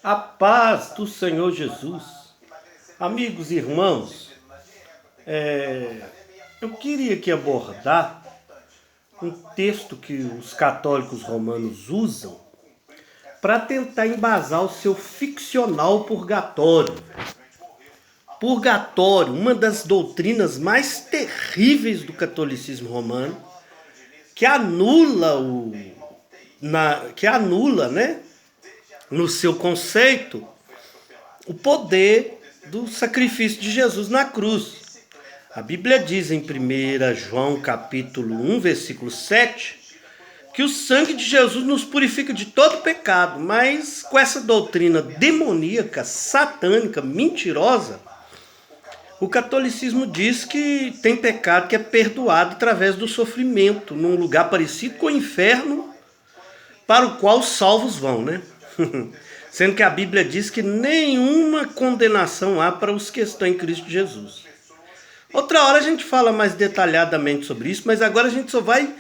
A paz do Senhor Jesus. Amigos e irmãos, eu queria aqui abordar um texto que os católicos romanos usam para tentar embasar o seu ficcional purgatório. Purgatório, uma das doutrinas mais terríveis do catolicismo romano, que anula, né, no seu conceito, o poder do sacrifício de Jesus na cruz. A Bíblia diz em 1 João capítulo 1, versículo 7, que o sangue de Jesus nos purifica de todo pecado, mas com essa doutrina demoníaca, satânica, mentirosa, o catolicismo diz que tem pecado que é perdoado através do sofrimento, num lugar parecido com o inferno, para o qual os salvos vão, né? Sendo que a Bíblia diz que nenhuma condenação há para os que estão em Cristo Jesus. Outra hora a gente fala mais detalhadamente sobre isso, mas agora a gente só vai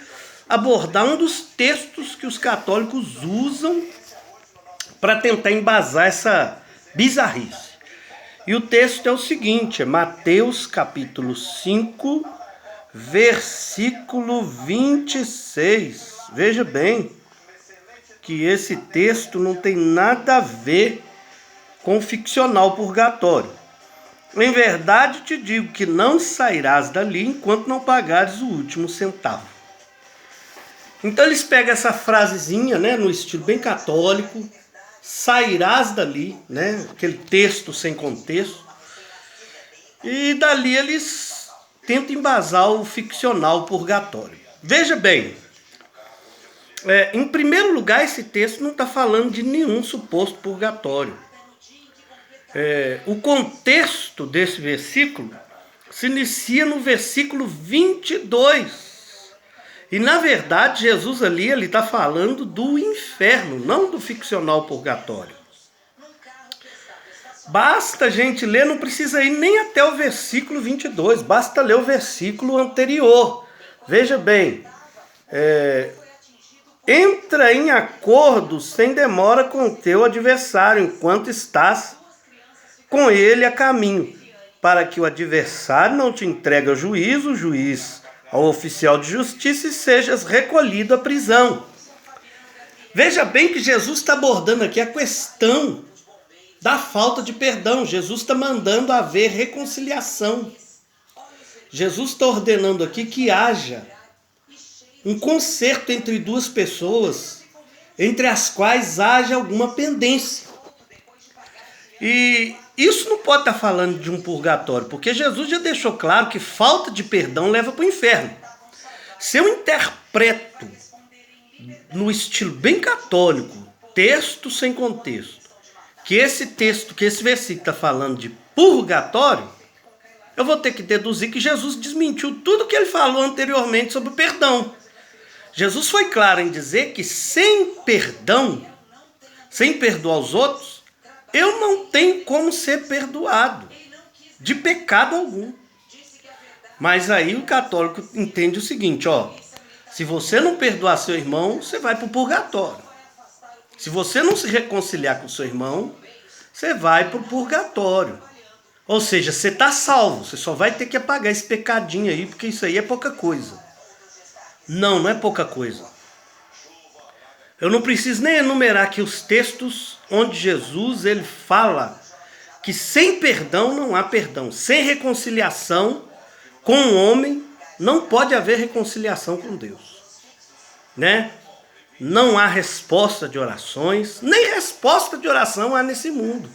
abordar um dos textos que os católicos usam para tentar embasar essa bizarrice. E o texto é o seguinte, é Mateus capítulo 5, versículo 26. Veja bem que esse texto não tem nada a ver com o ficcional purgatório. Em verdade te digo que não sairás dali enquanto não pagares o último centavo. Então eles pegam essa frasezinha, né, no estilo bem católico, sairás dali, né, aquele texto sem contexto, e dali eles tentam embasar o ficcional purgatório. Veja bem, em primeiro lugar, esse texto não está falando de nenhum suposto purgatório. O contexto desse versículo se inicia no versículo 22. E, na verdade, Jesus ali está falando do inferno, não do ficcional purgatório. Basta a gente ler, não precisa ir nem até o versículo 22, basta ler o versículo anterior. Veja bem, entra em acordo sem demora com o teu adversário, enquanto estás com ele a caminho, para que o adversário não te entregue ao juízo, o juiz ao oficial de justiça, e sejas recolhido à prisão. Veja bem que Jesus está abordando aqui a questão da falta de perdão. Jesus está mandando haver reconciliação. Jesus está ordenando aqui que haja um conserto entre duas pessoas, entre as quais haja alguma pendência. E isso não pode estar falando de um purgatório, porque Jesus já deixou claro que falta de perdão leva para o inferno. Se eu interpreto no estilo bem católico, texto sem contexto, que esse versículo está falando de purgatório, eu vou ter que deduzir que Jesus desmentiu tudo que ele falou anteriormente sobre o perdão. Jesus foi claro em dizer que sem perdão, sem perdoar os outros, eu não tenho como ser perdoado de pecado algum. Mas aí o católico entende o seguinte, se você não perdoar seu irmão, você vai para o purgatório. Se você não se reconciliar com seu irmão, você vai para o purgatório. Ou seja, você está salvo, você só vai ter que apagar esse pecadinho aí, porque isso aí é pouca coisa. Não é pouca coisa. Eu não preciso nem enumerar aqui os textos onde Jesus ele fala que sem perdão não há perdão. Sem reconciliação com o homem não pode haver reconciliação com Deus. Né? Não há resposta de orações, nem resposta de oração há nesse mundo.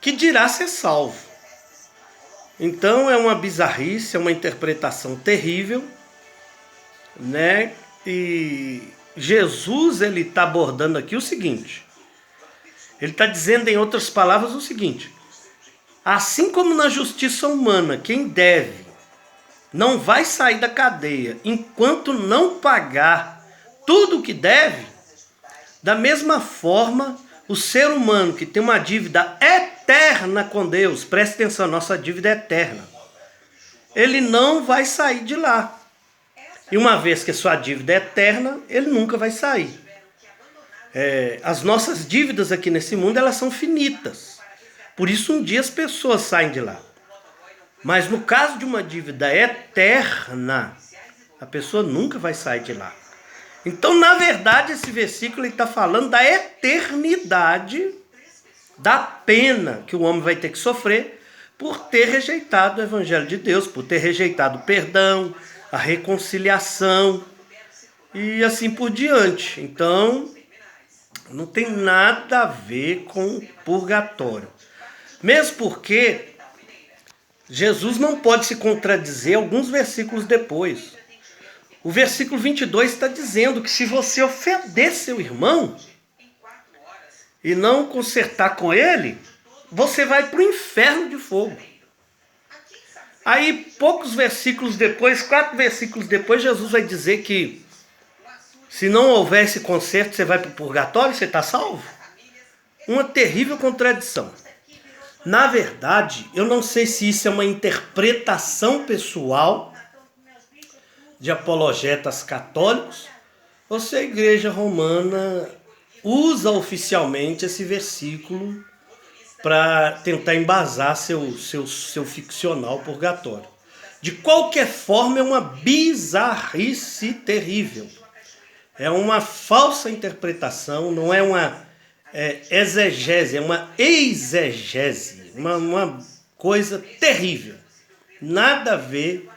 Que dirá ser salvo. Então é uma bizarrice, é uma interpretação terrível, né? E Jesus ele está abordando aqui o seguinte, ele está dizendo em outras palavras o seguinte, assim como na justiça humana, quem deve não vai sair da cadeia enquanto não pagar tudo o que deve, da mesma forma, o ser humano que tem uma dívida eterna com Deus, preste atenção, nossa dívida é eterna, ele não vai sair de lá. E uma vez que a sua dívida é eterna, ele nunca vai sair. As nossas dívidas aqui nesse mundo, elas são finitas. Por isso um dia as pessoas saem de lá. Mas no caso de uma dívida eterna, a pessoa nunca vai sair de lá. Então, na verdade, esse versículo está falando da eternidade, da pena que o homem vai ter que sofrer por ter rejeitado o Evangelho de Deus, por ter rejeitado o perdão, a reconciliação e assim por diante. Então, não tem nada a ver com purgatório. Mesmo porque Jesus não pode se contradizer alguns versículos depois. O versículo 22 está dizendo que se você ofender seu irmão e não consertar com ele, você vai para o inferno de fogo. Aí, poucos versículos depois, 4 versículos depois, Jesus vai dizer que se não houver esse conserto, você vai para o purgatório, você está salvo? Uma terrível contradição. Na verdade, eu não sei se isso é uma interpretação pessoal de apologetas católicos ou se a Igreja Romana usa oficialmente esse versículo para tentar embasar seu ficcional purgatório. De qualquer forma, é uma bizarrice terrível. É uma falsa interpretação, não é uma exegese, é uma exegese, uma coisa terrível. Nada a ver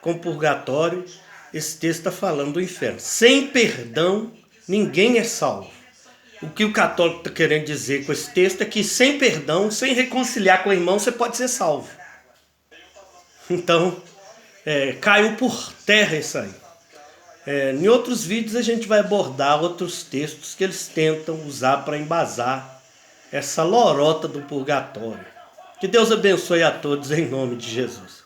com purgatório. Esse texto está falando do inferno. Sem perdão, ninguém é salvo. O que o católico está querendo dizer com esse texto é que sem perdão, sem reconciliar com o irmão, você pode ser salvo. Então, caiu por terra isso aí. Em outros vídeos a gente vai abordar outros textos que eles tentam usar para embasar essa lorota do purgatório. Que Deus abençoe a todos em nome de Jesus.